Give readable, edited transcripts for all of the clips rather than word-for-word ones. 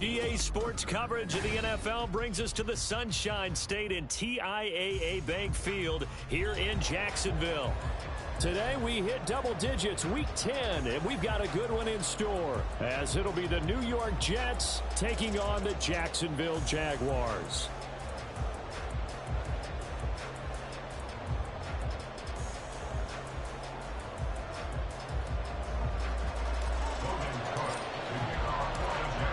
EA Sports coverage of the NFL brings us to the Sunshine State in TIAA Bank Field here in Jacksonville. Today we hit double digits, week 10, and we've got a good one in store, as it'll be the New York Jets taking on the Jacksonville Jaguars.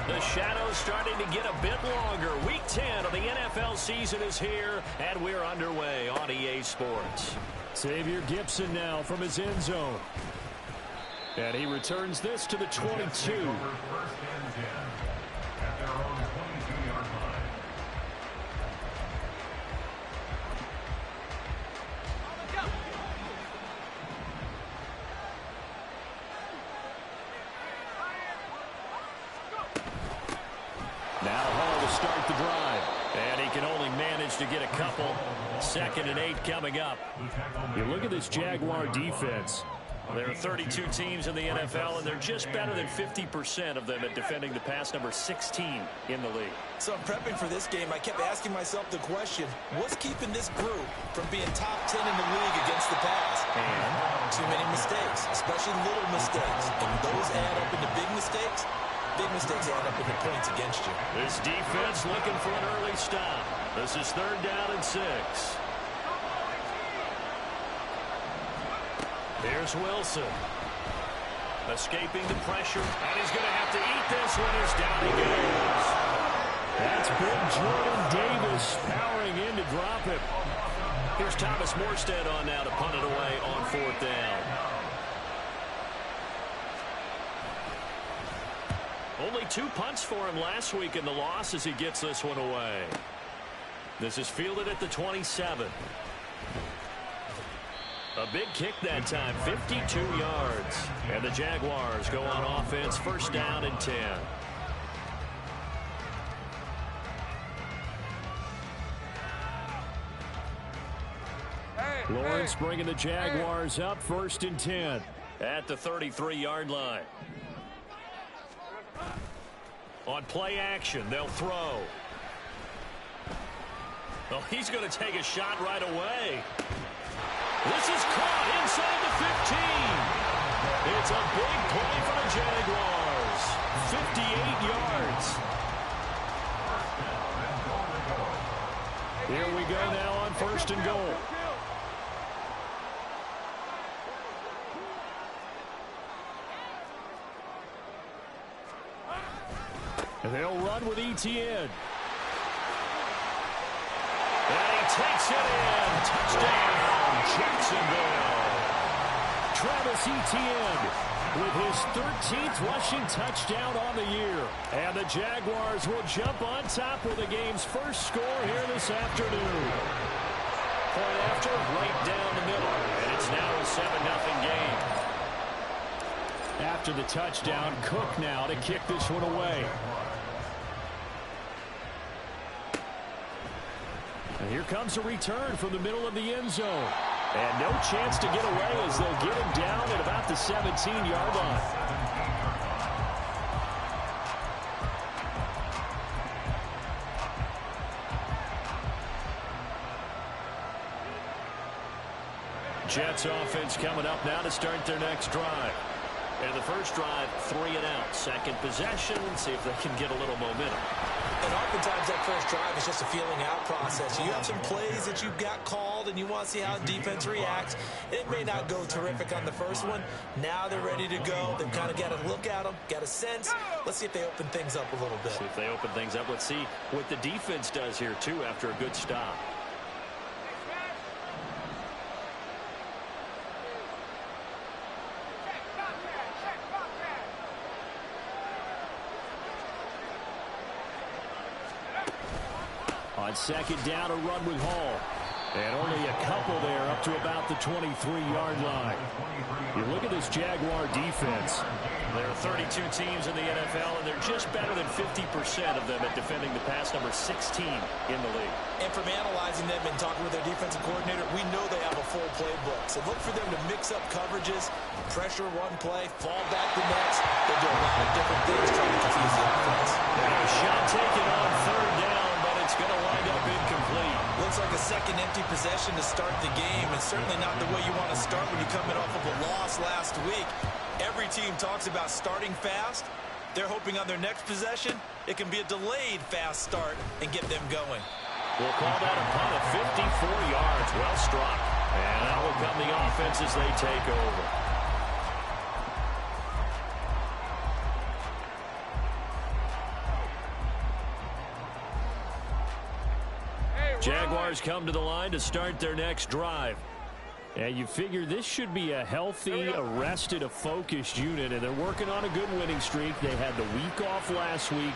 The shadow's starting to get a bit longer. Week 10 of the NFL season is here, and we're underway on EA Sports. Xavier Gibson now from his end zone. And he returns this to the 22. Now Hall to start the drive. And he can only manage to get a couple. 2nd and 8 coming up. You look at this Jaguar defense. There are 32 teams in the NFL, and they're just better than 50% of them at defending the pass, number 16 in the league. So I'm prepping for this game. I kept asking myself the question, what's keeping this group from being top 10 in the league against the pass? And too many mistakes, especially little mistakes. And those add up into big mistakes. Big mistakes add up into points against you. This defense looking for an early stop. This is 3rd down and 6. Here's Wilson. Escaping the pressure, and he's going to have to eat this one as down he goes. That's big Jordan Davis powering in to drop him. Here's Thomas Morstead on now to punt it away on 4th down. Only 2 punts for him last week in the loss as he gets this one away. This is fielded at the 27. A big kick that time, 52 yards. And the Jaguars go on offense, 1st down and 10. Lawrence bringing the Jaguars up, 1st and 10. At the 33-yard line. On play action, they'll throw. Oh, he's going to take a shot right away. This is caught inside the 15. It's a big play for the Jaguars. 58 yards. Here we go now on 1st and goal. And they'll run with Etienne. And he takes it in. Touchdown, Jacksonville. Travis Etienne with his 13th rushing touchdown on the year. And the Jaguars will jump on top with the game's first score here this afternoon. Point after, right down the middle. And it's now a 7-0 game. After the touchdown, Cook now to kick this one away. And here comes a return from the middle of the end zone. And no chance to get away as they'll get him down at about the 17-yard line. Jets offense coming up now to start their next drive. And the first drive, 3 and out. 2nd possession, see if they can get a little momentum. And oftentimes that first drive is just a feeling out process. You have some plays that you've got called and you want to see how defense reacts. It may not go terrific on the first one. Now they're ready to go. They've kind of got to look at them, got a sense. Let's see if they open things up a little bit. See if they open things up. Let's see what the defense does here, too, after a good stop. On 2nd down, a run with Hall. And only a couple there up to about the 23-yard line. You look at this Jaguar defense. There are 32 teams in the NFL, and they're just better than 50% of them at defending the pass, number 16 in the league. And from analyzing them and talking with their defensive coordinator, we know they have a full playbook. So look for them to mix up coverages, pressure one play, fall back the next. They do a lot of different things trying to confuse the offense. shot taken on third down, but it's going to wind up incomplete. Looks like a second empty possession to start the game, and certainly not the way you want to start when you're coming off of a loss last week. Every team talks about starting fast. They're hoping on their next possession, it can be a delayed fast start and get them going. We'll call that a punt of 54 yards. Well struck. And now will come the offense as they take over. Jaguars come to the line to start their next drive. And you figure this should be a healthy, arrested, a focused unit, and they're working on a good winning streak. They had the week off last week.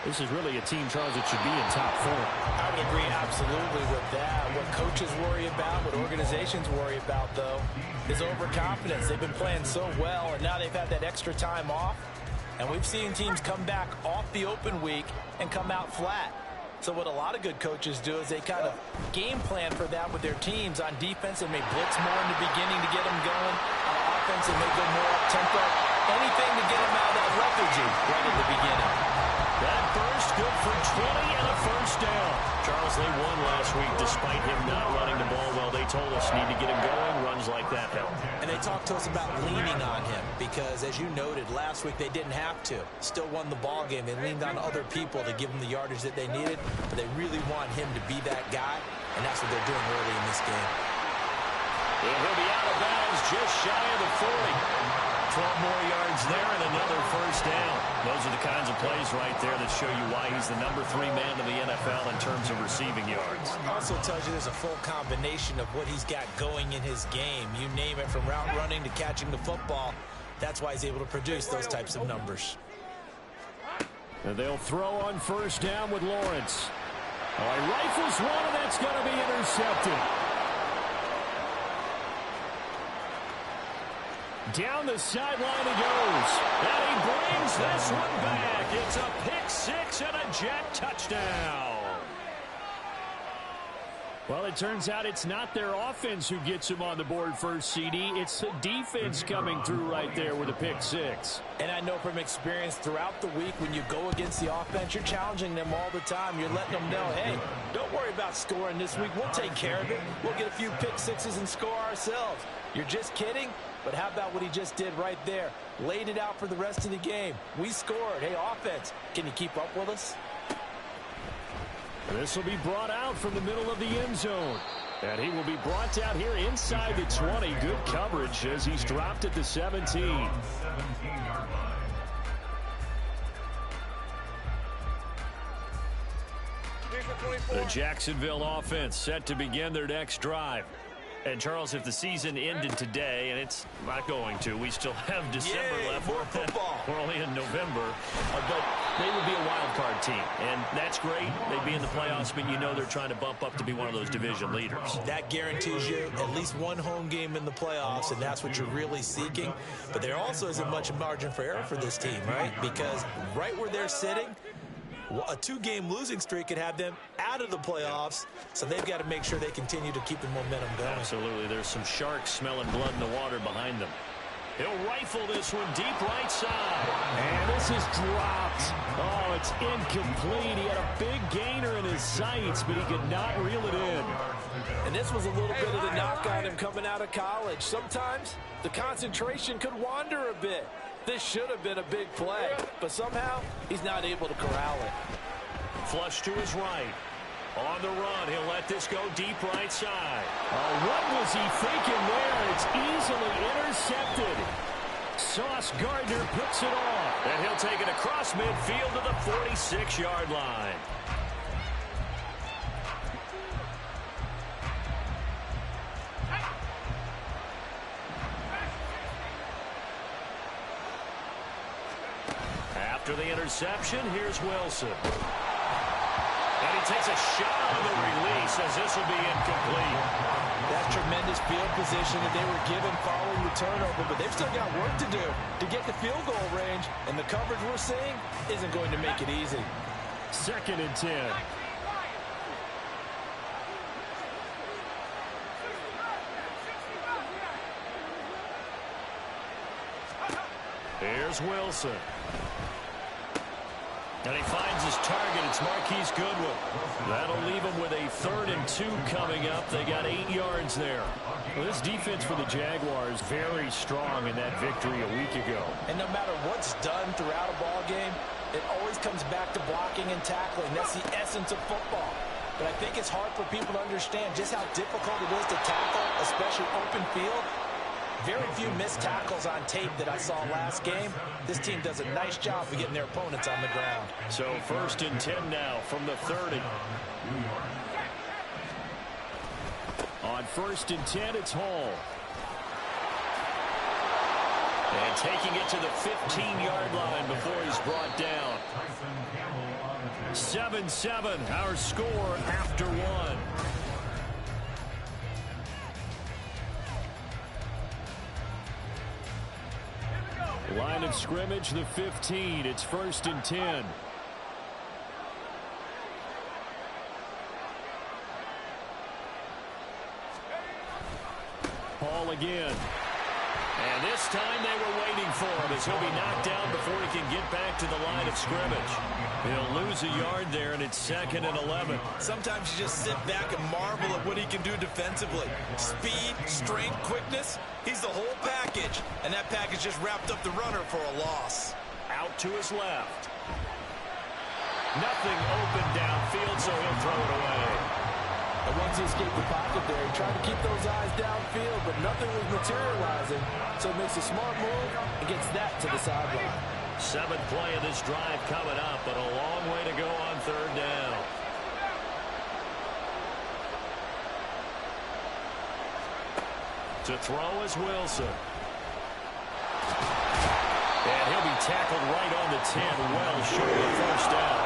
This is really a team, Charles, that should be in top form. I would agree absolutely with that. What coaches worry about, what organizations worry about, though, is overconfidence. They've been playing so well, and now they've had that extra time off. And we've seen teams come back off the open week and come out flat. So what a lot of good coaches do is they kind of game plan for that with their teams. On defense, they may blitz more in the beginning to get them going. On offense, they may go more up-tempo. Anything to get them out of that lethargy right in the beginning. That burst good for 20 and a first down. Charles, they won last week despite him not running the ball well. They told us need to get him going. Runs like that help. And they talked to us about leaning on him because, as you noted, last week they didn't have to. Still won the ball game. They leaned on other people to give them the yardage that they needed, but they really want him to be that guy, and that's what they're doing early in this game. And he'll be out of bounds just shy of the 40. 12 more yards there and another first down. Those are the kinds of plays right there that show you why he's the number 3 man in the NFL in terms of receiving yards. Also tells you there's a full combination of what he's got going in his game. You name it, from route running to catching the football. That's why he's able to produce those types of numbers. And they'll throw on first down with Lawrence. Oh, he rifles one, and that's going to be intercepted. Down the sideline he goes. And he brings this one back. It's a pick six and a Jet touchdown. Well, it turns out it's not their offense who gets him on the board first, CD. It's the defense coming through right there with a pick six. And I know from experience throughout the week, when you go against the offense, you're challenging them all the time. You're letting them know, hey, don't worry about scoring this week. We'll take care of it. We'll get a few pick sixes and score ourselves. You're just kidding? But how about what he just did right there? Laid it out for the rest of the game. We scored. Hey, offense, can you keep up with us? This will be brought out from the middle of the end zone. And he will be brought down here inside the 20. Good coverage as he's dropped at the 17. The Jacksonville offense set to begin their next drive. And, Charles, if the season ended today, and it's not going to, we still have December left. More football. We're only in November. But they would be a wild card team. And that's great. They'd be in the playoffs, but you know they're trying to bump up to be one of those division leaders. That guarantees you at least one home game in the playoffs, and that's what you're really seeking. But there also isn't much margin for error for this team, right? Because right where they're sitting, a 2-game losing streak could have them out of the playoffs, so they've got to make sure they continue to keep the momentum going. Absolutely. There's some sharks smelling blood in the water behind them. He'll rifle this one deep right side. And this is dropped. Oh, it's incomplete. He had a big gainer in his sights, but he could not reel it in. And this was a little bit of the knock on him coming out of college. Sometimes the concentration could wander a bit. This should have been a big play, but somehow he's not able to corral it. Flush to his right. On the run, he'll let this go deep right side. Oh, what was he thinking there? It's easily intercepted. Sauce Gardner puts it off, and he'll take it across midfield to the 46-yard line. After the interception, here's Wilson. And he takes a shot on the release as this will be incomplete. That's tremendous field position that they were given following the turnover, but they've still got work to do to get the field goal range, and the coverage we're seeing isn't going to make it easy. 2nd and 10. Here's Wilson. And he finds his target. It's Marquise Goodwin. That'll leave him with a 3rd and 2 coming up. They got 8 yards there. Well, this defense for the Jaguars very strong in that victory a week ago. And no matter what's done throughout a ball game, it always comes back to blocking and tackling. That's the essence of football. But I think it's hard for people to understand just how difficult it is to tackle, especially open field. Very few missed tackles on tape that I saw last game. This team does a nice job of getting their opponents on the ground. So 1st and 10 now from the 30. On 1st and 10, it's Hall. And taking it to the 15-yard line before he's brought down. 7-7, our score after 1. Line of scrimmage, the 15. It's 1st and 10. Hall again. And this time they were waiting for him as he'll be knocked down before he can get back to the line of scrimmage. He'll lose a yard there, and it's 2nd and 11. Sometimes you just sit back and marvel at what he can do defensively. Speed, strength, quickness. He's the whole package. And that package just wrapped up the runner for a loss. Out to his left. Nothing open downfield, so he'll throw it away. And once he escaped the pocket there, he tried to keep those eyes downfield, but nothing was materializing. So makes a smart move and gets that to the sideline. 7th play of this drive coming up, but a long way to go on 3rd down. To throw is Wilson. And he'll be tackled right on the 10, well short of the 1st down.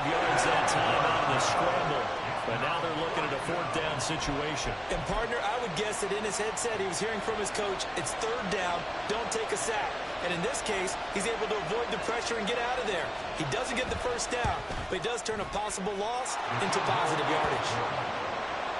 5 yards that time out of the scramble. But now they're looking at a 4th down situation. And, partner, I would guess that in his headset he was hearing from his coach, it's 3rd down, don't take a sack. And in this case, he's able to avoid the pressure and get out of there. He doesn't get the 1st down, but he does turn a possible loss into positive yardage.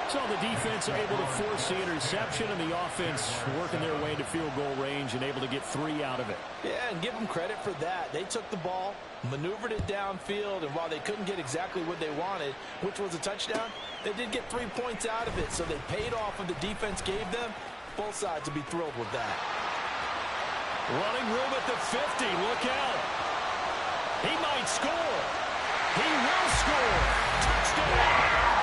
So the defense able to force the interception, and the offense working their way into field goal range and able to get 3 out of it. Yeah, and give them credit for that. They took the ball, maneuvered it downfield, and while they couldn't get exactly what they wanted, which was a touchdown, they did get 3 points out of it. So they paid off what the defense gave them. Both sides would be thrilled with that. Running room at the 50. Look out. He might score. He will score. Touchdown.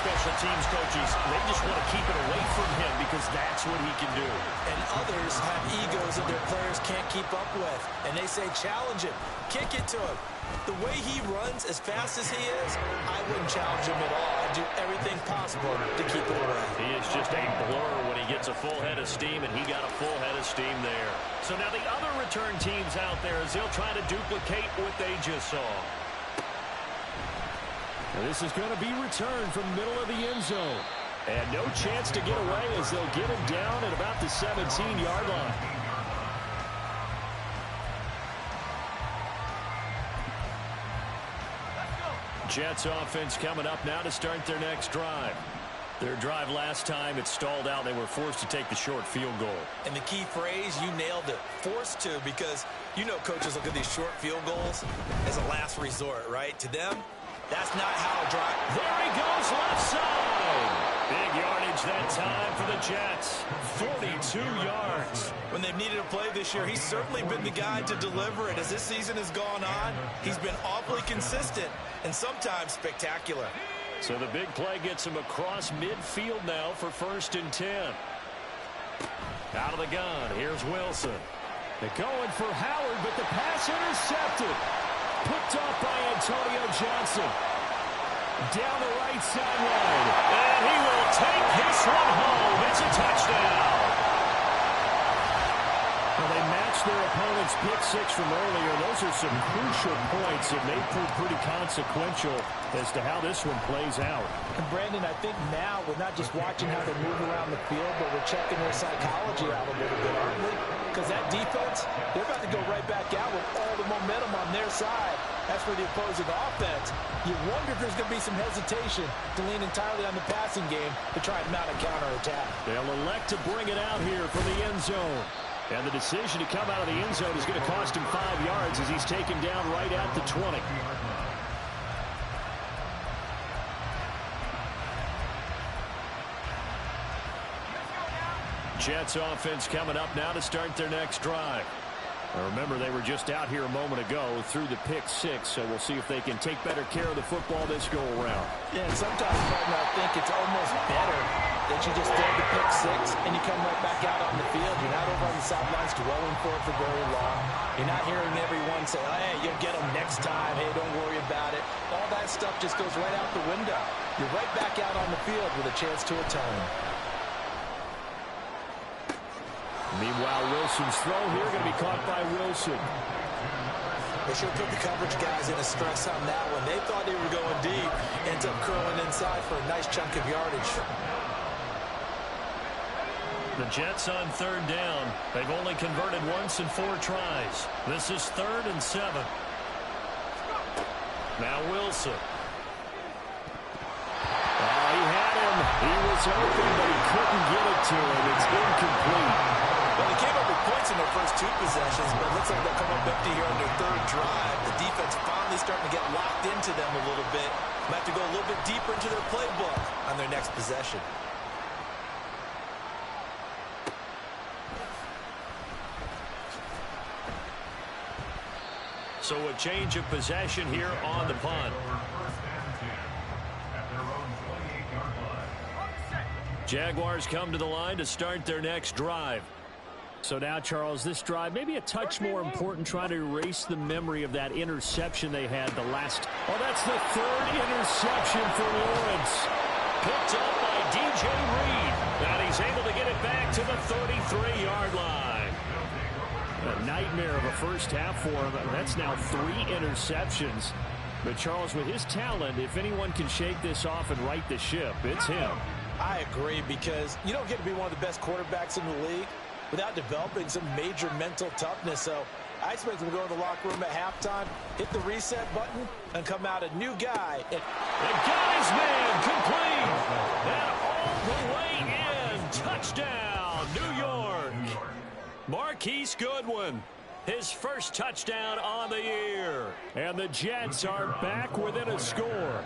Special teams coaches, they just want to keep it away from him because that's what he can do. And others have egos that their players can't keep up with. And they say, challenge him. Kick it to him. The way he runs as fast as he is, I wouldn't challenge him at all. I'd do everything possible to keep it away. He is just a blur when he gets a full head of steam, and he got a full head of steam there. So now the other return teams out there as they'll try to duplicate what they just saw. Now this is going to be returned from the middle of the end zone. And no chance to get away as they'll get him down at about the 17-yard line. Jets offense coming up now to start their next drive. Their drive last time, it stalled out. They were forced to take the short field goal. And the key phrase, you nailed it, forced to, because you know coaches look at these short field goals as a last resort, right? To them, that's not how to drive. There he goes, left side. Big yardage that time for the Jets. 42 yards. When they've needed a play this year, he's certainly been the guy to deliver it. As this season has gone on, he's been awfully consistent and sometimes spectacular. So the big play gets him across midfield now for 1st and 10. Out of the gun, here's Wilson. They're going for Howard, but the pass intercepted. Picked off by Antonio Johnson. Down the right sideline. And he will take this one home. It's a touchdown. Well, they matched their opponent's pick six from earlier. Those are some crucial points that may prove pretty consequential as to how this one plays out. And Brandon, I think now we're not just watching how they move around the field, but we're checking their psychology out a little bit, aren't we? Because that defense, they're about to go right back out with all the momentum on their side. That's for the opposing offense. You wonder if there's going to be some hesitation to lean entirely on the passing game to try and mount a counterattack. They'll elect to bring it out here for the end zone. And the decision to come out of the end zone is going to cost him 5 yards as he's taken down right at the 20. Jets offense coming up now to start their next drive. Now remember, they were just out here a moment ago through the pick 6, so we'll see if they can take better care of the football this go-around. Yeah, and sometimes, Martin, I think it's almost better that you just throw the pick 6 and you come right back out on the field. You're not over on the sidelines dwelling for it for very long. You're not hearing everyone say, hey, you'll get them next time. Hey, don't worry about it. All that stuff just goes right out the window. You're right back out on the field with a chance to atone. Meanwhile, Wilson's throw here going to be caught by Wilson. They should put the coverage guys in a stress on that one. They thought they were going deep. Ends up curling inside for a nice chunk of yardage. The Jets on 3rd down. They've only converted once in 4 tries. This is 3rd and 7. Now Wilson. Oh, he had him. He was open, but he couldn't get it to him. It's incomplete. Well, they came up with points in their first 2 possessions, but it looks like they'll come up empty here on their 3rd drive. The defense finally starting to get locked into them a little bit. Might have to go a little bit deeper into their playbook on their next possession. So a change of possession here on the punt. Jaguars come to the line to start their next drive. So now, Charles, this drive maybe a touch more important, trying to erase the memory of that interception they had the last. Oh, that's the 3rd interception for Lawrence. Picked up by DJ Reed. And he's able to get it back to the 33-yard line. A nightmare of a first half for him. That's now 3 interceptions. But, Charles, with his talent, if anyone can shake this off and right the ship, it's him. I agree, because you don't get to be one of the best quarterbacks in the league without developing some major mental toughness. So I expect him to go in the locker room at halftime, hit the reset button, and come out a new guy. And got his man complete. And all the way in. Touchdown, New York. Marquise Goodwin, his first touchdown on the year. And the Jets are back within a score.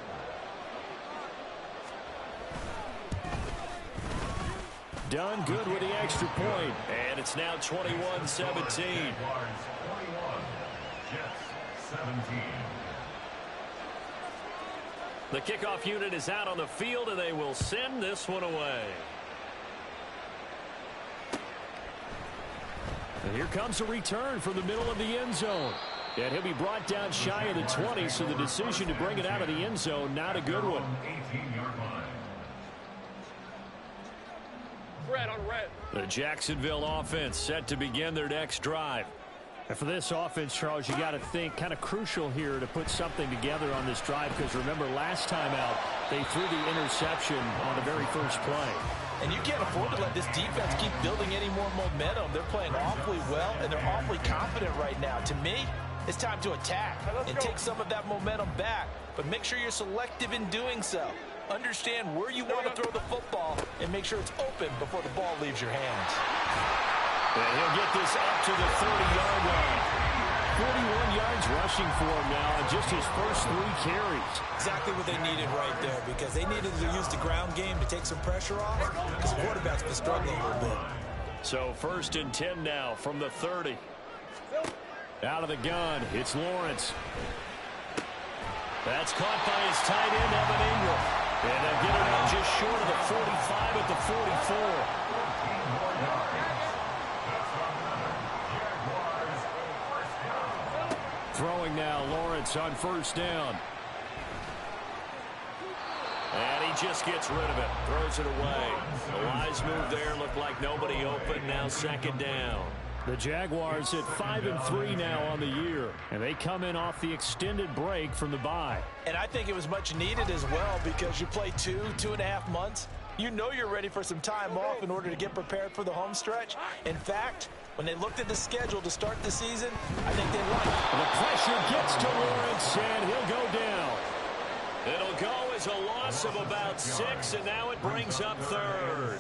Done good with the extra point. And it's now 21-17. The kickoff unit is out on the field, and they will send this one away. And here comes a return from the middle of the end zone. And he'll be brought down shy of the 20, so the decision to bring it out of the end zone, not a good one. The Jacksonville offense set to begin their next drive. And for this offense, Charles, you got to think kind of crucial here to put something together on this drive, because remember, last time out, they threw the interception on the very first play. And you can't afford to let this defense keep building any more momentum. They're playing awfully well, and they're awfully confident right now. To me, it's time to attack and take some of that momentum back. But make sure you're selective in doing so. Understand where you want to throw the football and make sure it's open before the ball leaves your hands. And he'll get this up to the 30-yard line. 41 yards rushing for him now in just his first 3 carries. Exactly what they needed right there, because they needed to use the ground game to take some pressure off, because the quarterback's been struggling a little bit. So 1st and 10 now from the 30. Out of the gun, it's Lawrence. That's caught by his tight end, Evan Ingram. And they'll get it out just short of the 45 at the 44. Throwing now, Lawrence on 1st down. And he just gets rid of it. Throws it away. The wise move there. Looked like nobody open. Now 2nd down. The Jaguars at 5-3 now on the year. And they come in off the extended break from the bye. And I think it was much needed as well, because you play 2.5 months. You know you're ready for some time off in order to get prepared for the home stretch. In fact, when they looked at the schedule to start the season, I think they liked it. The pressure gets to Lawrence, and he'll go down. It'll go was a loss of about 6, and now it brings up third.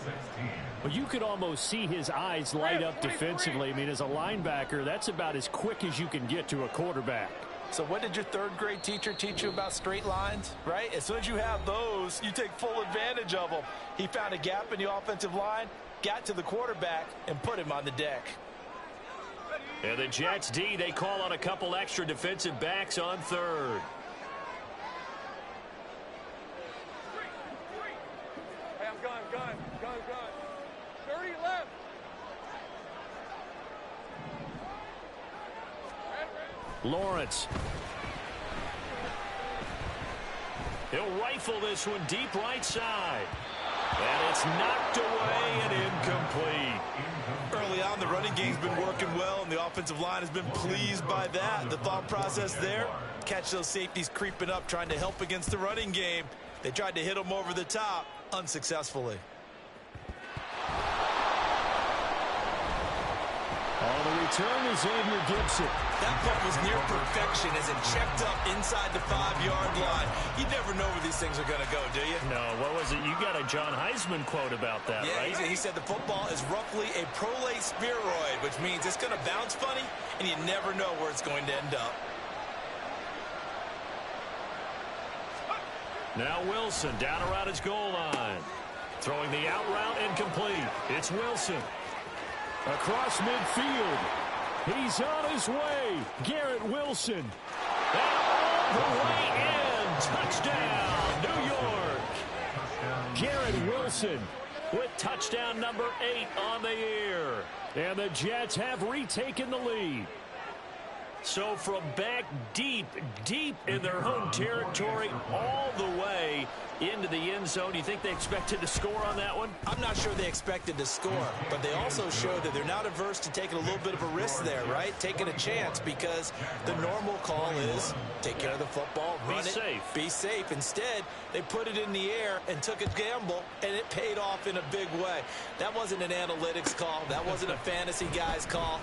Well, you could almost see his eyes light up defensively. I mean, as a linebacker, that's about as quick as you can get to a quarterback. So what did your third-grade teacher teach you about straight lines, right? As soon as you have those, you take full advantage of them. He found a gap in the offensive line, got to the quarterback, and put him on the deck. And the Jets D, they call on a couple extra defensive backs on third. Hey, I'm gun. 30 left. Lawrence. He'll rifle this one deep right side. And it's knocked away and incomplete. Early on, the running game's been working well, and the offensive line has been pleased by that. The thought process there, catch those safeties creeping up, trying to help against the running game. They tried to hit them over the top, unsuccessfully. On the return is Xavier Gibson. That punt was near perfection as it checked up inside the 5-yard line. You never know where these things are going to go, do you? No, what was it? You got a John Heisman quote about that, yeah, right? He said the football is roughly a prolate spheroid, which means it's going to bounce funny, and you never know where it's going to end up. Now Wilson down around his goal line. Throwing the out route incomplete. It's Wilson. Across midfield. He's on his way. Garrett Wilson. And all the way in. Touchdown, New York. Garrett Wilson with touchdown number 8 on the year. And the Jets have retaken the lead. So from back deep in their home territory, all the way into the end zone, do you think they expected to score on that one? I'm not sure they expected to score, but they also showed that they're not averse to taking a little bit of a risk there, right? Taking a chance, because the normal call is take care of the football, run it, safe. Be safe. Instead, they put it in the air and took a gamble, and it paid off in a big way. That wasn't an analytics call. That wasn't a fantasy guy's call.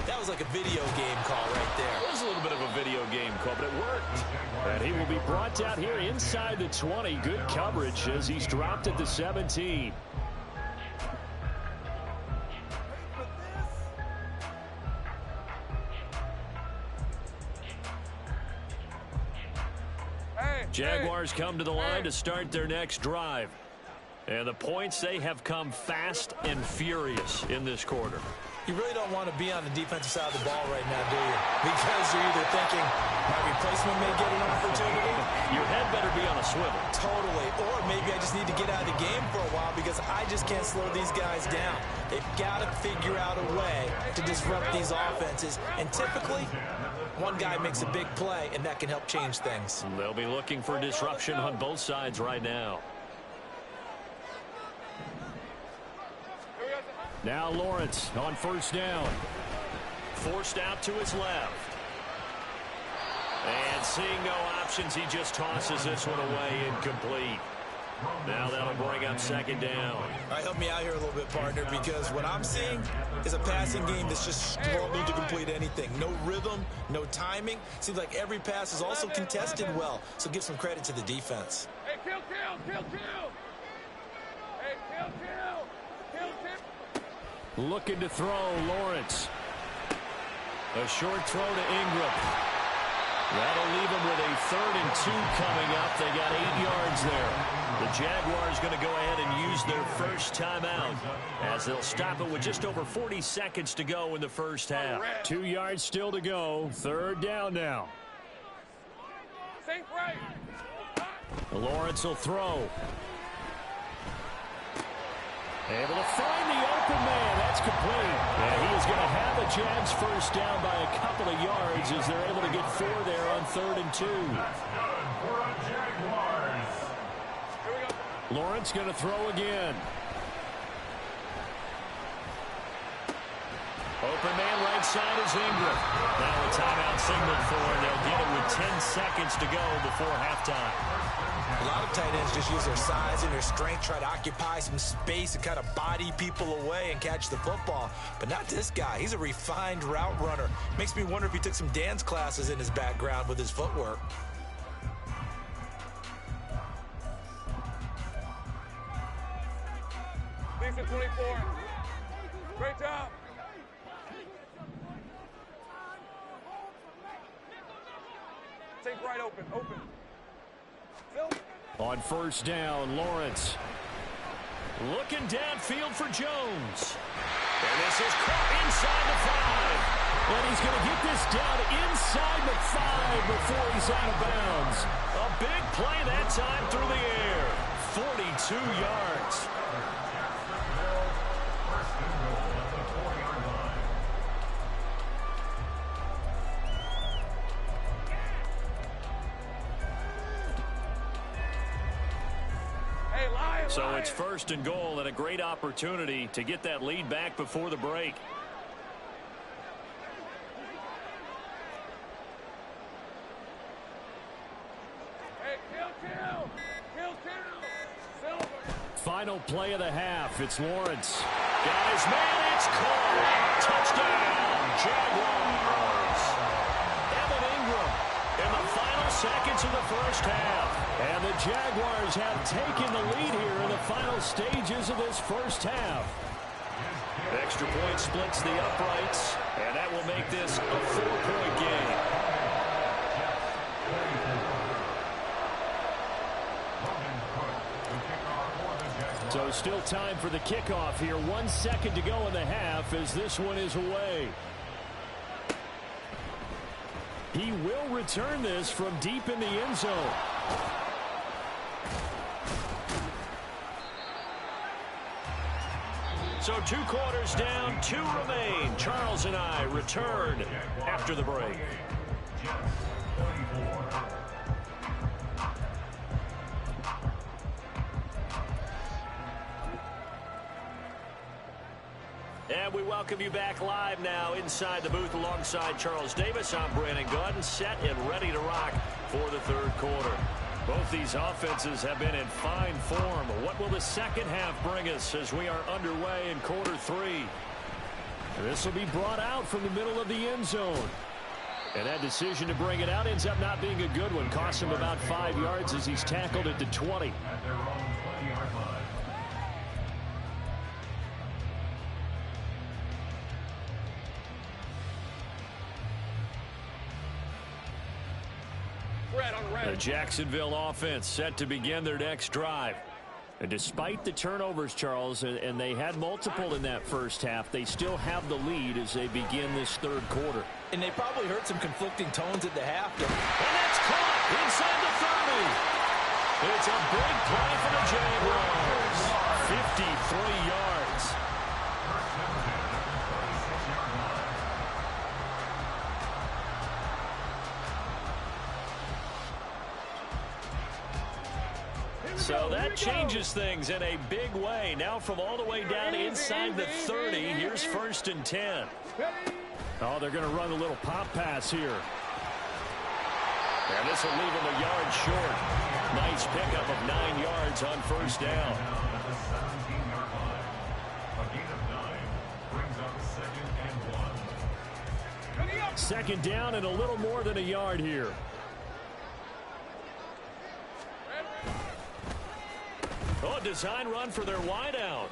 That was like a video game call right there. It was a little bit of a video game call, but it worked. And he will be brought down here inside the 20. Good coverage as he's dropped at the 17. Jaguars come to the line to start their next drive. And the points, they have come fast and furious in this quarter. You really don't want to be on the defensive side of the ball right now, do you? Because you're either thinking, my replacement may get an opportunity. Your head better be on a swivel. Totally. Or maybe I just need to get out of the game for a while because I just can't slow these guys down. They've got to figure out a way to disrupt these offenses. And typically, one guy makes a big play, and that can help change things. They'll be looking for disruption on both sides right now. Now Lawrence on first down. Forced out to his left. And seeing no options, he just tosses this one away incomplete. Now that'll bring up second down. All right, help me out here a little bit, partner, because what I'm seeing is a passing game that's just struggling to complete anything. No rhythm, no timing. Seems like every pass is also contested well, so give some credit to the defense. Hey, kill. Hey, kill. Looking to throw, Lawrence. A short throw to Ingram. That'll leave them with a 3rd and 2 coming up. They got 8 yards there. The Jaguars going to go ahead and use their first timeout as they'll stop it with just over 40 seconds to go in the first half. 2 yards still to go. 3rd down now. Think right. Lawrence will throw. Able to find the open man. That's complete. And he is going to have the Jags first down by a couple of yards as they're able to get 4 there on 3rd and 2. Lawrence going to throw again. Open man right side is Ingram. Now a timeout signaled for, and they'll get it with 10 seconds to go before halftime. A lot of tight ends just use their size and their strength, try to occupy some space and kind of body people away and catch the football. But not this guy. He's a refined route runner. Makes me wonder if he took some dance classes in his background with his footwork. Great job. Think right, open. Phil. On first down, Lawrence. Looking downfield for Jones. And this is caught inside the 5. And he's going to get this down inside the 5 before he's out of bounds. A big play that time through the air. 42 yards. So it's first and goal and a great opportunity to get that lead back before the break. Hey, kill. Silver. Final play of the half. It's Lawrence. Got his man. It's caught. Touchdown, Jaguars. Evan Ingram in the final seconds of the first half. And the Jaguars have taken the lead here in the final stages of this first half. Extra point splits the uprights, and that will make this a 4-point game. So still time for the kickoff here. 1 second to go in the half as this one is away. He will return this from deep in the end zone. So 2 quarters down, 2 remain. Charles and I return after the break. And we welcome you back live now inside the booth alongside Charles Davis. I'm Brandon Gunn, set and ready to rock for the third quarter. Both these offenses have been in fine form. What will the second half bring us as we are underway in quarter 3? This will be brought out from the middle of the end zone. And that decision to bring it out ends up not being a good one. Costs him about 5 yards as he's tackled at the 20. The Jacksonville offense set to begin their next drive. And despite the turnovers, Charles, and they had multiple in that first half, they still have the lead as they begin this third quarter. And they probably heard some conflicting tones at the half. And that's caught inside the 30. It's a big play for the Jaguars. 53 yards. So that changes things in a big way. Now from all the way down inside the 30, here's first and 10. Oh, they're going to run a little pop pass here. And this will leave him a yard short. Nice pickup of 9 yards on first down. Second down and a little more than a yard here. Oh, design run for their wideout.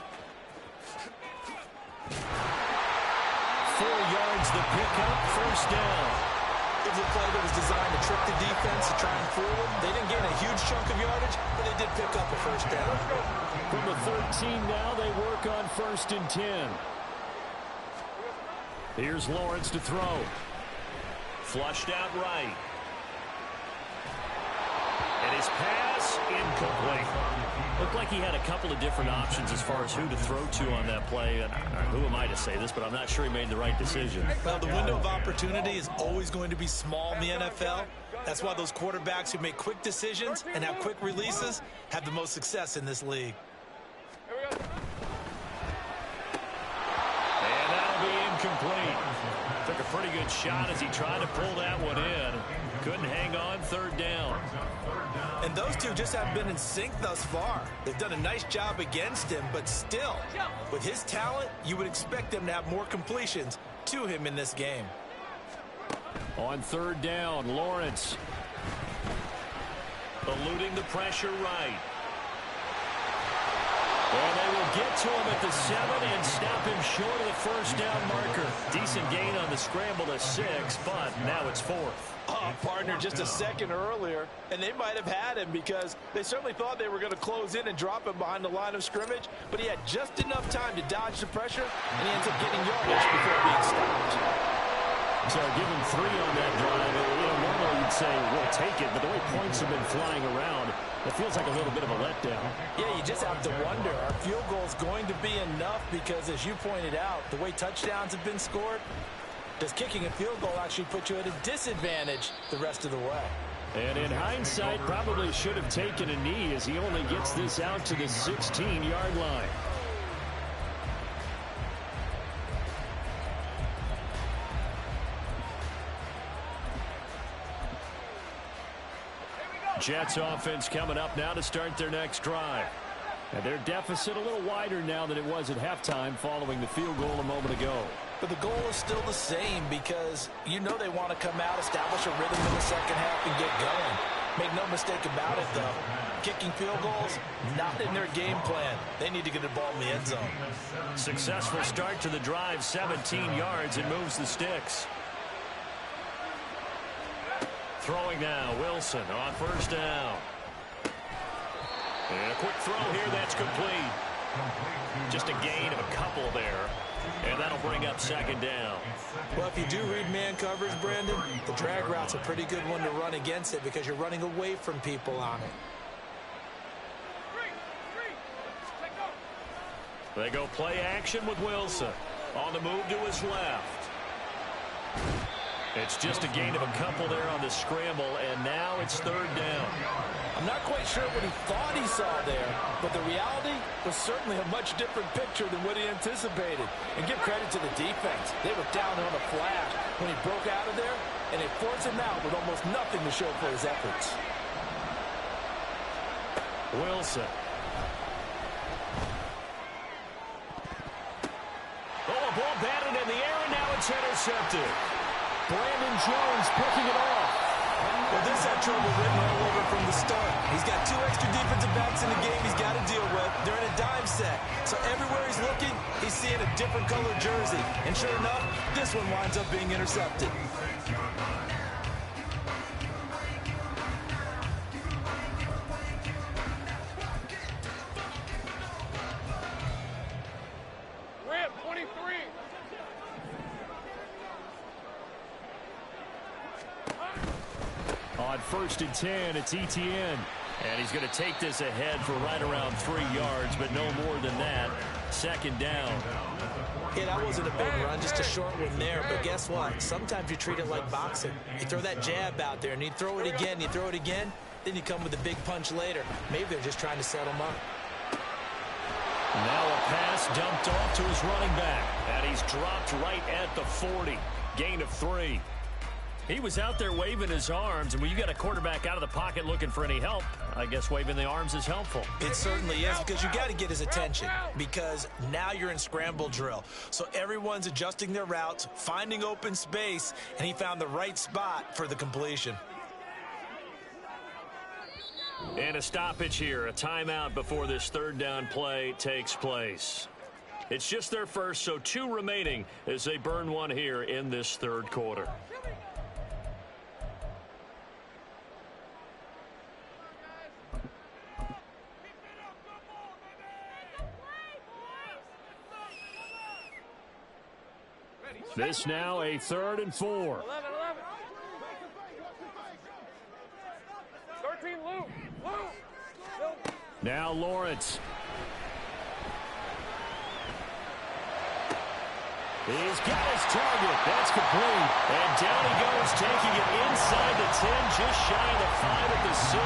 4 yards the pickup, first down. It was a play that was designed to trick the defense to try and fool them. They didn't gain a huge chunk of yardage, but they did pick up a first down. From the 13 now, they work on first and 10. Here's Lawrence to throw. Flushed out right. And his pass incomplete. Looked like he had a couple of different options as far as who to throw to on that play. And who am I to say this, but I'm not sure he made the right decision. Well, the window of opportunity is always going to be small in the NFL. That's why those quarterbacks who make quick decisions and have quick releases have the most success in this league. And that'll be incomplete. Took a pretty good shot as he tried to pull that one in. Couldn't hang on, third down. And those two just haven't been in sync thus far. They've done a nice job against him, but still, with his talent, you would expect them to have more completions to him in this game. On third down, Lawrence. Eluding the pressure right. And they will get to him at the 7 and snap him short of the first down marker. Decent gain on the scramble to 6, but now it's 4th. Oh, partner, just a second earlier, and they might have had him because they certainly thought they were going to close in and drop him behind the line of scrimmage, but he had just enough time to dodge the pressure, and he ends up getting yardage before being stopped. So give him 3 on that drive. Normally you'd say, we'll take it, but the way points have been flying around, it feels like a little bit of a letdown. Yeah, you just have to wonder, are field goals going to be enough? Because as you pointed out, the way touchdowns have been scored, does kicking a field goal actually put you at a disadvantage the rest of the way? And in hindsight, probably should have taken a knee as he only gets this out to the 16-yard line. Jets offense coming up now to start their next drive. And their deficit a little wider now than it was at halftime following the field goal a moment ago. But the goal is still the same because you know they want to come out, establish a rhythm in the second half, and get going. Make no mistake about it, though. Kicking field goals, not in their game plan. They need to get the ball in the end zone. Successful start to the drive, 17 yards, and moves the sticks. Throwing now, Wilson on first down. And a quick throw here, that's complete. Just a gain of a couple there. And that'll bring up second down. Well, if you do read man coverage, Brandon, the drag route's a pretty good one to run against it because you're running away from people on it. They go play action with Wilson. On the move to his left. It's just a gain of a couple there on the scramble, and now it's third down. I'm not quite sure what he thought he saw there, but the reality was certainly a much different picture than what he anticipated. And give credit to the defense. They were down on a flash when he broke out of there, and they forced him out with almost nothing to show for his efforts. Wilson. Oh, a ball batted in the air, and now it's intercepted. Brandon Jones picking it off. Well, this had trouble written all over from the start. He's got 2 extra defensive backs in the game he's got to deal with. They're in a dime set. So everywhere he's looking, he's seeing a different colored jersey. And sure enough, this one winds up being intercepted. Ram, 23. On first and 10, it's Etienne. And he's going to take this ahead for right around 3 yards, but no more than that. Second down. Yeah, that wasn't a big run, just a short one there. But guess what? Sometimes you treat it like boxing. You throw that jab out there, and you throw it again, you throw it again, then you come with a big punch later. Maybe they're just trying to set him up. Now a pass dumped off to his running back. And he's dropped right at the 40. Gain of 3. He was out there waving his arms, and when you got a quarterback out of the pocket looking for any help, I guess waving the arms is helpful. It certainly is, because you got to get his attention, because now you're in scramble drill. So everyone's adjusting their routes, finding open space, and he found the right spot for the completion. And a stoppage here, a timeout before this third down play takes place. It's just their first, so 2 remaining as they burn one here in this third quarter. This now a 3rd and 4. 11. 13, Luke. Now Lawrence. He's got his target. That's complete. And down he goes, taking it inside the 10, just shy of the 5 at the 6.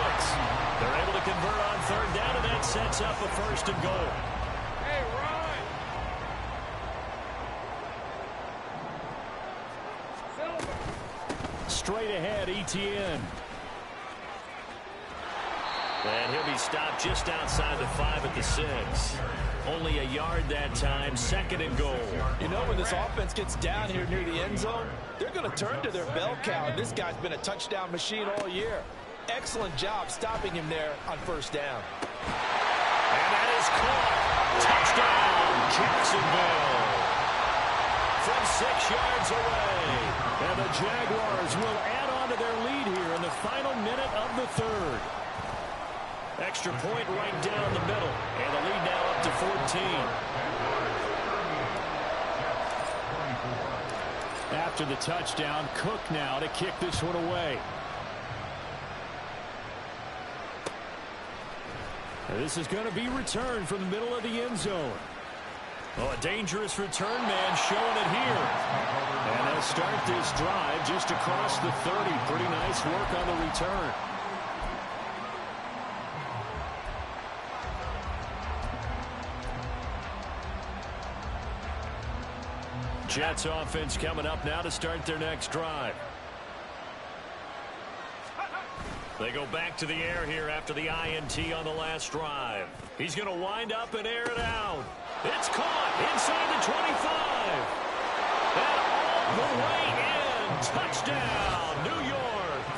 They're able to convert on third down, and that sets up a 1st and goal. Hey, Ryan. Straight ahead, Etienne. And he'll be stopped just outside the 5 at the 6. Only a yard that time, 2nd and goal. You know, when this offense gets down here near the end zone, they're going to turn to their bell cow. This guy's been a touchdown machine all year. Excellent job stopping him there on first down. And that is caught. Touchdown, Jacksonville. From 6 yards away. And the Jaguars will add on to their lead here in the final minute of the third. Extra point right down the middle. And the lead now up to 14. After the touchdown, Cook now to kick this one away. This is going to be returned from the middle of the end zone. Oh, a dangerous return man showing it here. And they'll start this drive just across the 30. Pretty nice work on the return. Jets offense coming up now to start their next drive. They go back to the air here after the INT on the last drive. He's going to wind up and air it out. It's caught inside the 25. And all the way in. Touchdown, New York.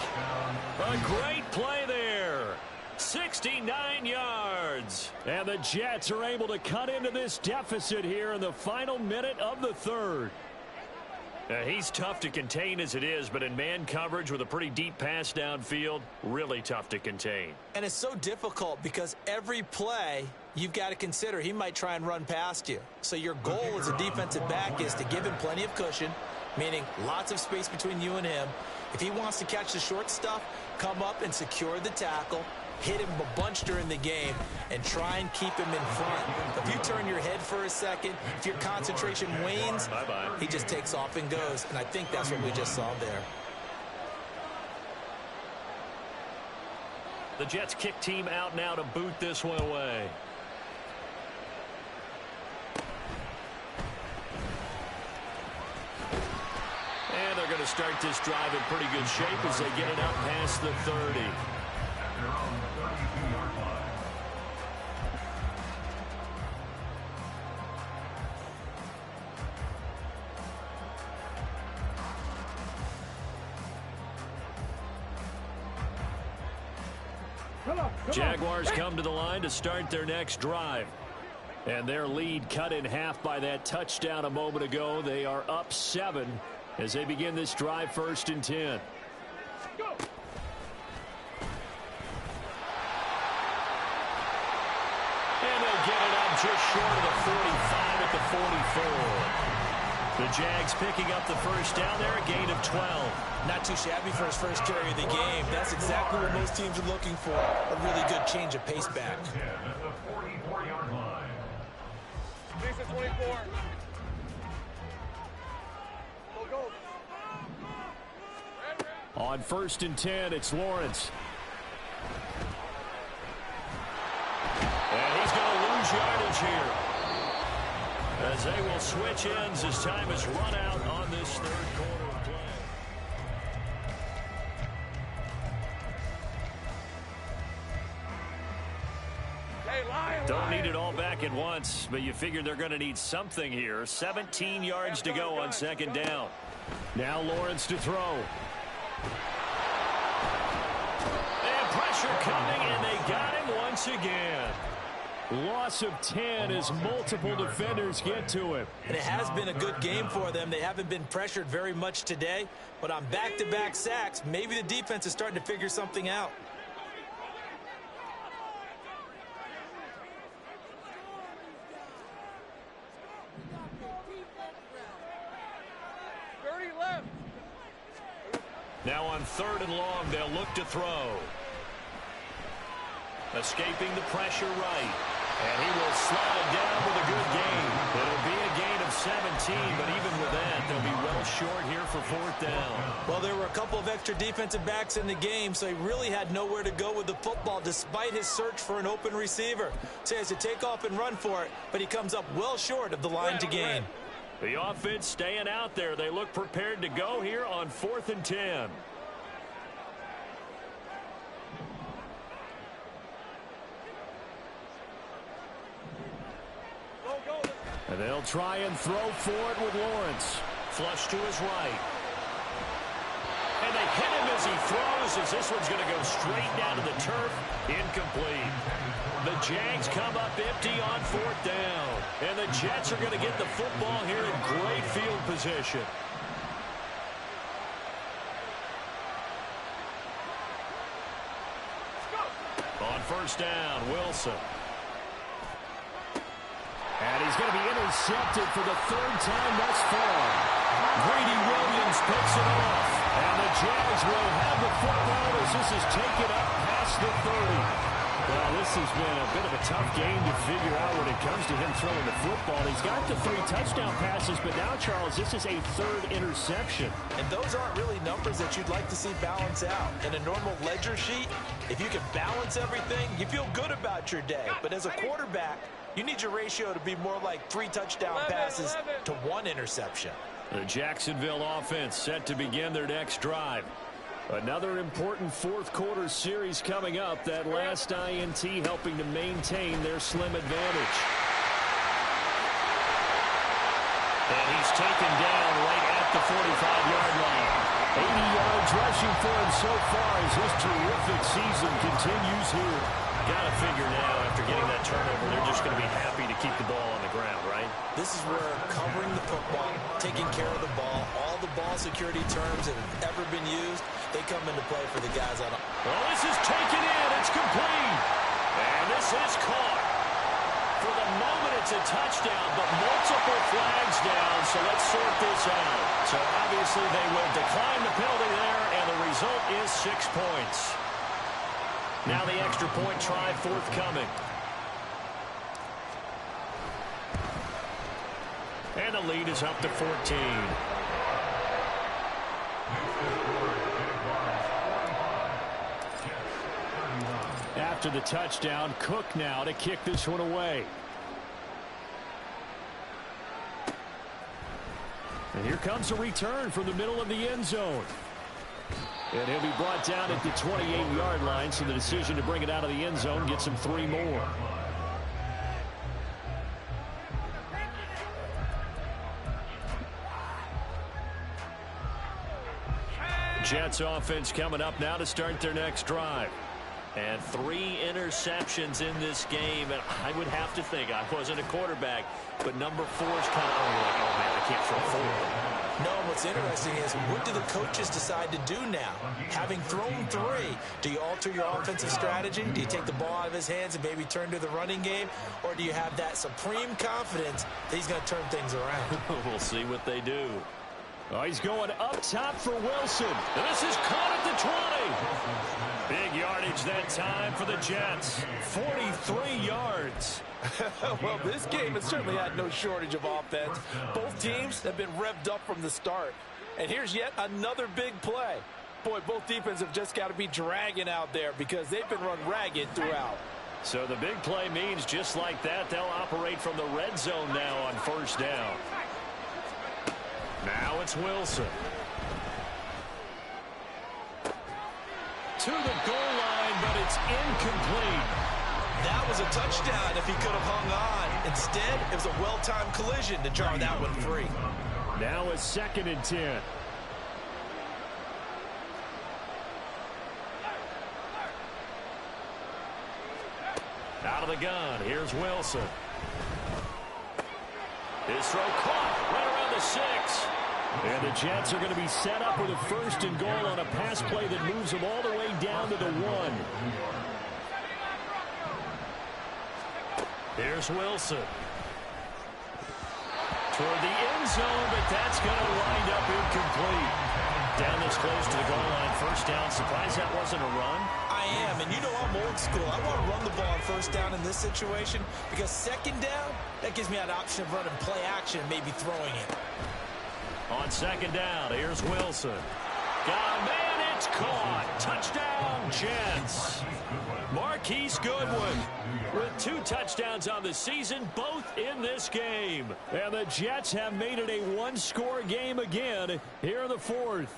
A great play there. 69 yards. And the Jets are able to cut into this deficit here in the final minute of the third. He's tough to contain as it is, but in man coverage with a pretty deep pass downfield, really tough to contain. And it's so difficult because every play you've got to consider he might try and run past you. So your goal as a defensive back is to give him plenty of cushion, meaning lots of space between you and him. If he wants to catch the short stuff, come up and secure the tackle, hit him a bunch during the game, and try and keep him in front. If you turn your head for a second, if your concentration wanes, he just takes off and goes. And I think that's what we just saw there. The Jets kick team out now to boot this one away. And they're going to start this drive in pretty good shape as they get it up past the 30. Jaguars come to the line to start their next drive. And their lead cut in half by that touchdown a moment ago. They are up 7 as they begin this drive 1st and 10. Go. And they'll get it up just short of the 45 at the 44. The Jags picking up the first down there, a gain of 12. Not too shabby for his first carry of the game. That's exactly what most teams are looking for. A really good change of pace back. Lisa 24. Go. On 1st and 10, it's Lawrence. And he's going to lose yardage here, as they will switch ends as time is run out on this third quarter of play. Don't need it all back at once, but you figure they're going to need something here. 17 yards to go on 2nd down. Now Lawrence to throw. And pressure coming, and they got him once again. Loss of 10 as multiple defenders get to him. And it has been a good game for them. They haven't been pressured very much today, but on back-to-back sacks, maybe the defense is starting to figure something out. Now on 3rd and long, they'll look to throw. Escaping the pressure right. And he will slide down with a good gain. It'll be a gain of 17, but even with that, they'll be well short here for 4th down. Well, there were a couple of extra defensive backs in the game, so he really had nowhere to go with the football despite his search for an open receiver. So he has to take off and run for it, but he comes up well short of the line to gain. The offense staying out there. They look prepared to go here on 4th and 10. And they'll try and throw for it with Lawrence. Flush to his right. And they hit him as he throws as this one's going to go straight down to the turf. Incomplete. The Jags come up empty on 4th down. And the Jets are going to get the football here in great field position. On 1st down, Wilson. And he's going to be intercepted for the 3rd time thus far. Greedy Williams picks it off. And the Jags will have the football as this is taken up past the 30. Well, this has been a bit of a tough game to figure out when it comes to him throwing the football. He's got the 3 touchdown passes, but now, Charles, this is a 3rd interception. And those aren't really numbers that you'd like to see balance out. In a normal ledger sheet, if you can balance everything, you feel good about your day. But as a quarterback, you need your ratio to be more like 3 touchdown passes to 1 interception. The Jacksonville offense set to begin their next drive. Another important 4th quarter series coming up. That last INT helping to maintain their slim advantage. And he's taken down right at the 45-yard line. 80 yards rushing for him so far as his terrific season continues here. Got to figure now, after getting that turnover, they're just going to be happy to keep the ball on the ground, right? This is where covering the football, taking care of the ball, all the ball security terms that have ever been used, they come into play for the guys on it. Well, this is taken in. It's complete. And this is caught. For the moment, it's a touchdown, but multiple flags down, so let's sort this out. So obviously they will decline the penalty there, and the result is 6 points. Now the extra point try forthcoming. And the lead is up to 14. After the touchdown, Cook now to kick this one away. And here comes a return from the middle of the end zone. And he'll be brought down at the 28-yard line, so the decision to bring it out of the end zone gets him 3 more. Jets offense coming up now to start their next drive. And 3 interceptions in this game. And I would have to think, I wasn't a quarterback, but number 4 is kind of, oh man, I can't throw 4. No, what's interesting is, what do the coaches decide to do now? Having thrown 3, do you alter your offensive strategy? Do you take the ball out of his hands and maybe turn to the running game? Or do you have that supreme confidence that he's going to turn things around? We'll see what they do. Oh, he's going up top for Wilson. And this is caught at the 20. Big yardage that time for the Jets. 43 yards. Well, this game has certainly had no shortage of offense. Both teams have been revved up from the start. And here's yet another big play. Boy, both defenses have just got to be dragging out there because they've been run ragged throughout. So the big play means just like that, they'll operate from the red zone now on 1st down. Now it's Wilson. To the goal line, but it's incomplete. That was a touchdown if he could have hung on. Instead, it was a well-timed collision to draw that one free. Now a 2nd and 10. Out of the gun, here's Wilson. His throw caught right around the 6. And the Jets are going to be set up with a 1st and goal on a pass play that moves them all the way down to the 1. Here's Wilson. Toward the end zone, but that's going to wind up incomplete. Down this close to the goal line, 1st down. Surprised that wasn't a run? I am, and you know I'm old school. I want to run the ball on 1st down in this situation because 2nd down, that gives me an option of running play action and maybe throwing it. On 2nd down, here's Wilson. Got a man, it's caught. Touchdown, Jets. Marquise Goodwin with 2 touchdowns on the season, both in this game. And the Jets have made it a 1-score game again here in the 4th.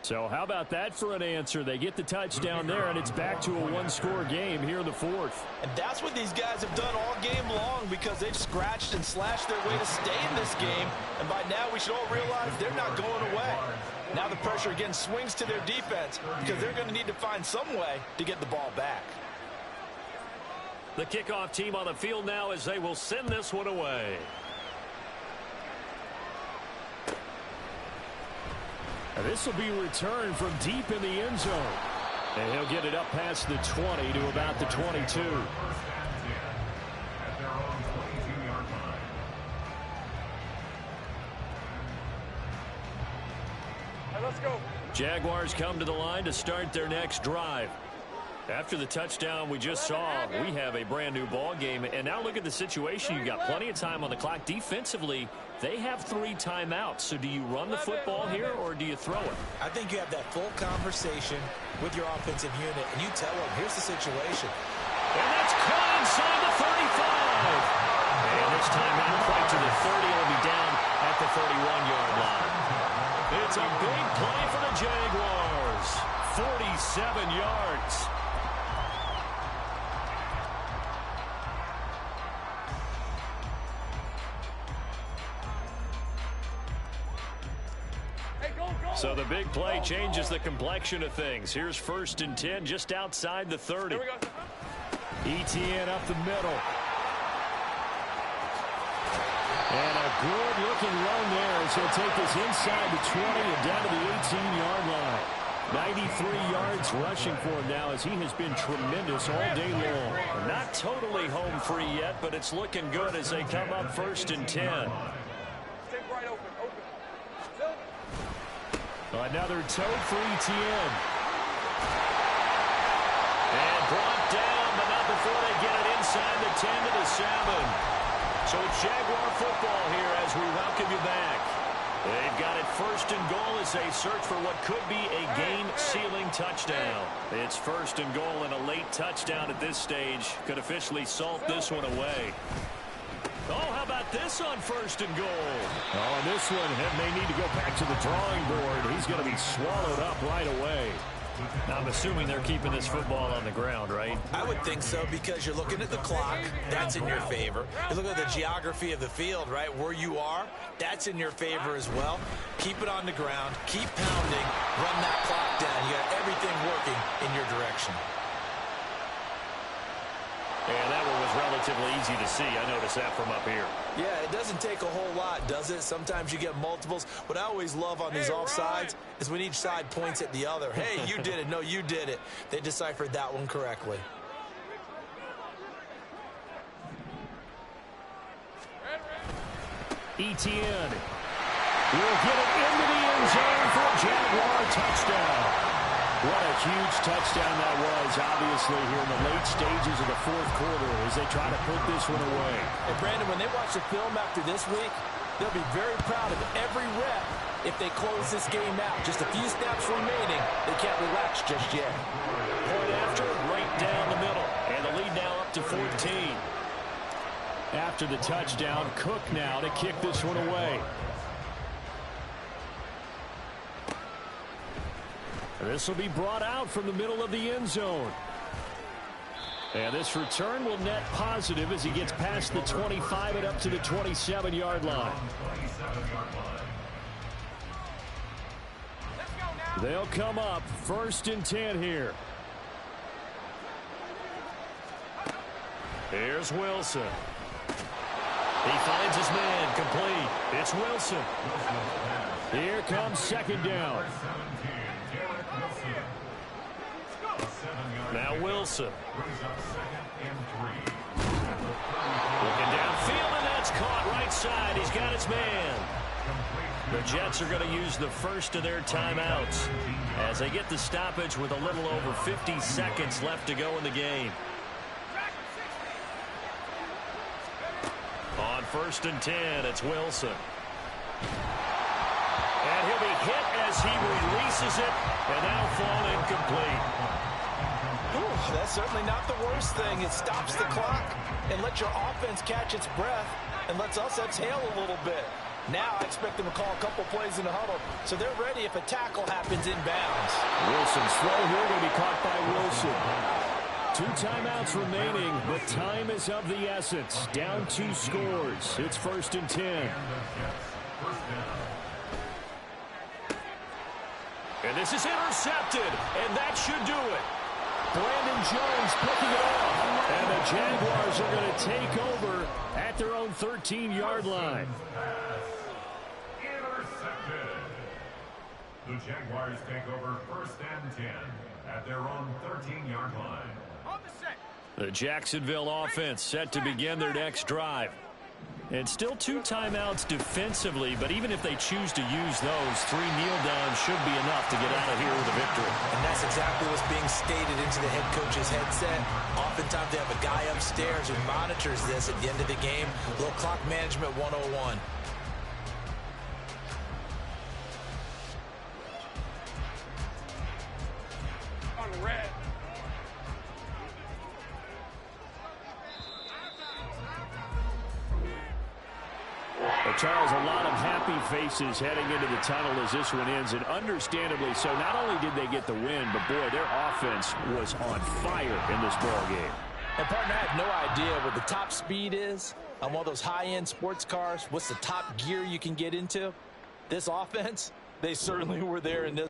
So how about that for an answer? They get the touchdown there, and it's back to a 1-score game here in the 4th. And that's what these guys have done all game long because they've scratched and slashed their way to stay in this game. And by now, we should all realize they're not going away. Now the pressure again swings to their defense because they're going to need to find some way to get the ball back. The kickoff team on the field now as they will send this one away. This will be returned from deep in the end zone. And he'll get it up past the 20 to about the 22. Let's go. Jaguars come to the line to start their next drive. After the touchdown we just saw, we have a brand new ball game. And now look at the situation. You got plenty of time on the clock. Defensively, they have 3 timeouts. So do you run the football here or do you throw it? I think you have that full conversation with your offensive unit, and you tell them, here's the situation. And that's caught inside the 35. And this time not quite to the 30. It'll be down at the 31-yard line. It's a big play for the Jaguars. 47 yards. So the big play changes the complexion of things. Here's 1st and 10 just outside the 30. Here we go. ETN up the middle. And a good-looking run there as he'll take this inside the 20 and down to the 18-yard line. 93 yards rushing for him now as he has been tremendous all day long. Not totally home free yet, but it's looking good as they come up 1st and 10. Take right open. Another toe for ETN. And brought down, but not before they get it inside the 10 to the 7. So it's Jaguar football here as we welcome you back. They've got it 1st and goal as they search for what could be a game-sealing touchdown. It's 1st and goal, and a late touchdown at this stage could officially salt this one away. Oh, how about this on 1st and goal? Oh, and this one may need to go back to the drawing board. He's going to be swallowed up right away. Now, I'm assuming they're keeping this football on the ground, right? I would think so because you're looking at the clock. That's in your favor. You look at the geography of the field, right? Where you are, that's in your favor as well. Keep it on the ground. Keep pounding. Run that clock down. You got everything working in your direction. And that one was relatively easy to see. I noticed that from up here. Yeah, it doesn't take a whole lot, does it? Sometimes you get multiples. What I always love on these offsides is when each side points at the other. Hey, you did it. No, you did it. They deciphered that one correctly. ETN will get it into the end zone for a Jaguar touchdown. What a huge touchdown that was, obviously, here in the late stages of the 4th quarter as they try to put this one away. And, Brandon, when they watch the film after this week, they'll be very proud of every rep if they close this game out. Just a few snaps remaining. They can't relax just yet. Point after, right down the middle. And the lead now up to 14. After the touchdown, Cook now to kick this one away. This will be brought out from the middle of the end zone. And this return will net positive as he gets past the 25 and up to the 27-yard line. They'll come up 1st and 10 here. Here's Wilson. He finds his man complete. It's Wilson. Here comes 2nd down. Now Wilson. Looking downfield, and that's caught right side. He's got his man. The Jets are going to use the first of their timeouts as they get the stoppage with a little over 50 seconds left to go in the game. On 1st and 10, it's Wilson. And he'll be hit as he releases it, and that'll fall incomplete. Ooh, that's certainly not the worst thing. It stops the clock and lets your offense catch its breath and lets us exhale a little bit. Now I expect them to call a couple plays in the huddle, so they're ready if a tackle happens inbounds. Wilson's throw here going to be caught by Wilson. 2 timeouts remaining, but time is of the essence. Down 2 scores. It's 1st and 10. And this is intercepted, and that should do it. Brandon Jones picking it off. And the Jaguars are going to take over at their own 13-yard line. Intercepted. The Jaguars take over 1st and 10 at their own 13-yard line. The Jacksonville offense set to begin their next drive. And still 2 timeouts defensively, but even if they choose to use those, 3 kneel downs should be enough to get out of here with a victory. And that's exactly what's being stated into the head coach's headset. Oftentimes they have a guy upstairs who monitors this at the end of the game. Little clock management 101. On the red. Charles, a lot of happy faces heading into the tunnel as this one ends, and understandably so. Not only did they get the win, but boy, their offense was on fire in this ball game. And partner, I have no idea what the top speed is on one of those high-end sports cars. What's the top gear you can get into? This offense, they certainly were there in this.